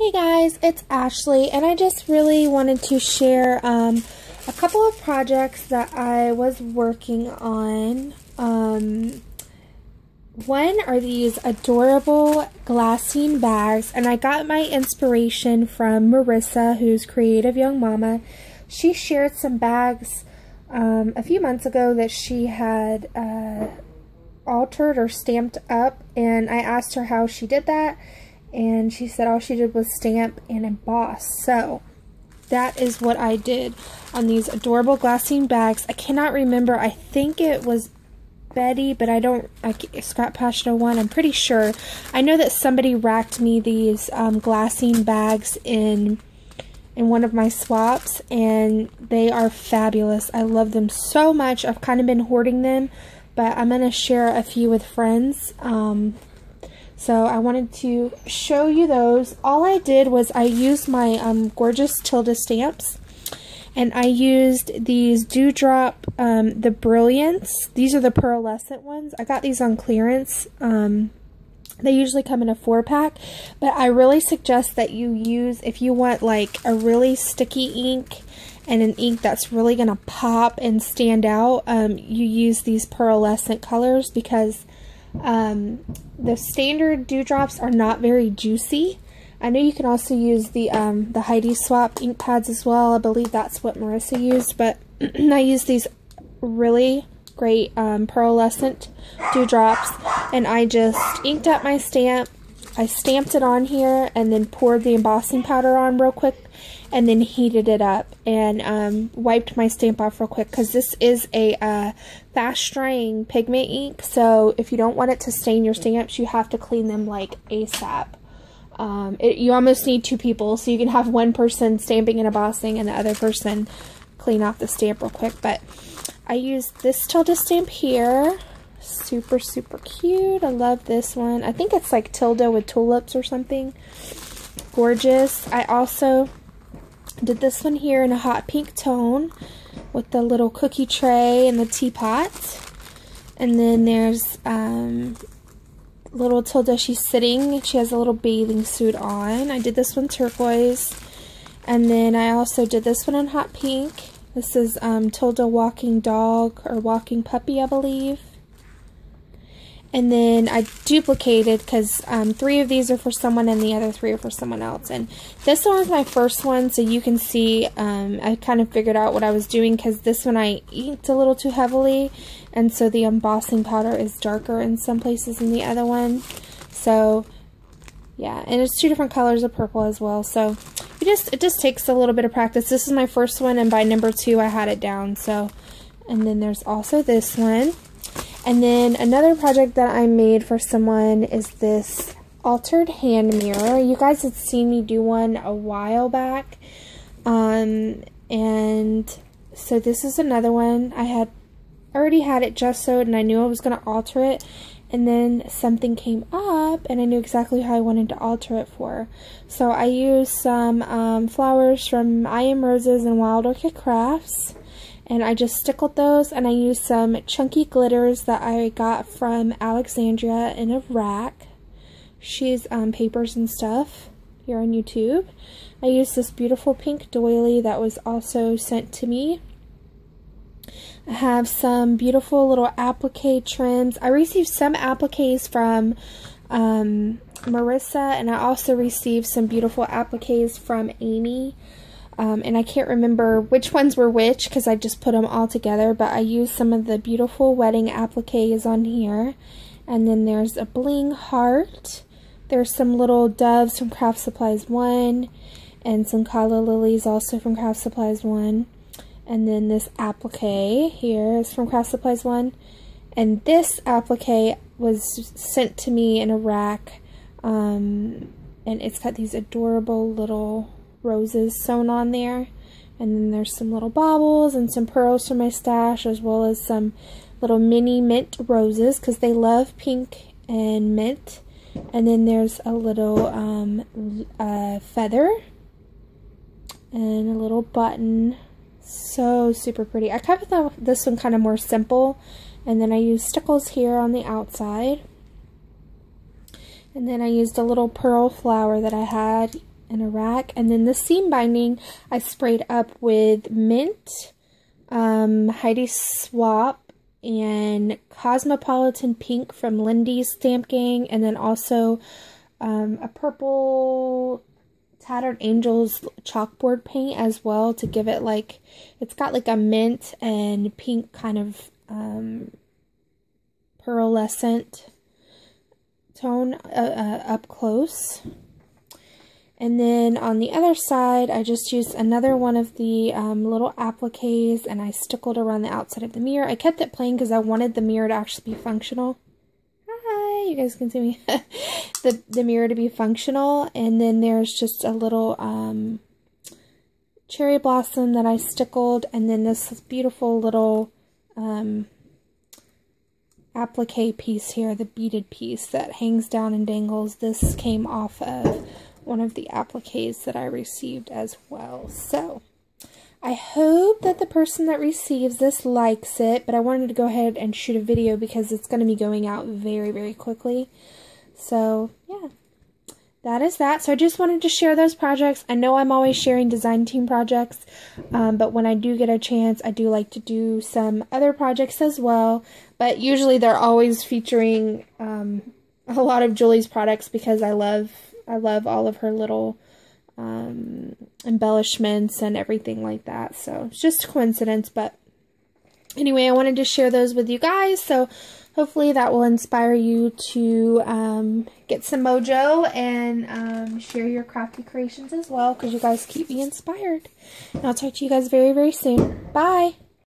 Hey guys, it's Ashley, and I just really wanted to share a couple of projects that I was working on. One are these adorable glassine bags, and I got my inspiration from Marissa, who's Creative Young Mama. She shared some bags a few months ago that she had altered or stamped up, and I asked her how she did that. And she said all she did was stamp and emboss. So that is what I did on these adorable glassine bags. I cannot remember. I think it was Betty, but Scrap Passion 01, I'm pretty sure. I know that somebody racked me these glassine bags in one of my swaps, and they are fabulous. I love them so much. I've kind of been hoarding them, but I'm going to share a few with friends. So I wanted to show you those. All I did was I used my gorgeous TILDA stamps, and I used these Dewdrop, the Brilliance. These are the pearlescent ones. I got these on clearance. They usually come in a 4-pack, but I really suggest that you use, if you want like a really sticky ink and an ink that's really going to pop and stand out, you use these pearlescent colors, because the standard Dewdrops are not very juicy. I know you can also use the Heidi Swap ink pads as well. I believe that's what Marissa used, but I used these really great pearlescent Dewdrops, and I just inked up my stamp. I stamped it on here and then poured the embossing powder on real quick, and then heated it up and wiped my stamp off real quick, because this is a fast drying pigment ink, so if you don't want it to stain your stamps, you have to clean them like ASAP. You almost need 2 people, so you can have one person stamping and embossing and the other person clean off the stamp real quick. But I used this TILDA stamp here. Super, super cute. I love this one. I think it's like TILDA with tulips or something. Gorgeous. I also did this one here in a hot pink tone with the little cookie tray and the teapot. And then there's little TILDA. She's sitting. She has a little bathing suit on. I did this one turquoise. And then I also did this one in hot pink. This is TILDA walking dog or walking puppy, I believe. And then I duplicated, because 3 of these are for someone and the other 3 are for someone else. And this one was my first one, so you can see I kind of figured out what I was doing, because this one I inked a little too heavily, and so the embossing powder is darker in some places than the other one. So yeah, and it's 2 different colors of purple as well. So it just takes a little bit of practice. This is my first one, and by number 2 I had it down. So, and then there's also this one. And then another project that I made for someone is this altered hand mirror. You guys had seen me do one a while back. And so this is another one. I already had it just sewed, and I knew I was going to alter it. And then something came up, and I knew exactly how I wanted to alter it for. So I used some flowers from I Am Roses and Wild Orchid Crafts. And I just stickled those, and I used some chunky glitters that I got from Alexandria in a rack. She's papers and stuff here on YouTube. I used this beautiful pink doily that was also sent to me. I have some beautiful little applique trims. I received some appliques from Marissa, and I also received some beautiful appliques from Amy. And I can't remember which ones were which, because I just put them all together, but I used some of the beautiful wedding appliques on here. And then there's a bling heart. There's some little doves from Craft Supplies 1, and some calla lilies also from Craft Supplies 1. And then this applique here is from Craft Supplies 1. And this applique was sent to me in a rack, and it's got these adorable little roses sewn on there, and then there's some little baubles and some pearls from my stash, as well as some little mini mint roses, because they love pink and mint. And then there's a little feather and a little button. So super pretty. I kept this one kind of more simple, and then I used stickles here on the outside. And then I used a little pearl flower that I had in a rack. And then the seam binding I sprayed up with mint, Heidi Swap, and Cosmopolitan Pink from Lindy's Stamp Gang, and then also a purple Tattered Angels chalkboard paint as well to give it like, it's got like a mint and pink kind of pearlescent tone up close. And then on the other side, I just used another one of the little appliques, and I stickled around the outside of the mirror. I kept it plain because I wanted the mirror to actually be functional. Hi, you guys can see me. the mirror to be functional. And then there's just a little cherry blossom that I stickled, and then this beautiful little applique piece here, the beaded piece that hangs down and dangles. This came off of one of the appliques that I received as well. So I hope that the person that receives this likes it, but I wanted to go ahead and shoot a video because it's going to be going out very, very quickly. So yeah, that is that. So I just wanted to share those projects. I know I'm always sharing design team projects, but when I do get a chance, I do like to do some other projects as well. But usually they're always featuring a lot of Julie's products because I love all of her little embellishments and everything like that. So it's just a coincidence, but anyway, I wanted to share those with you guys. So hopefully that will inspire you to get some mojo and share your crafty creations as well, because you guys keep me inspired. And I'll talk to you guys very, very soon. Bye!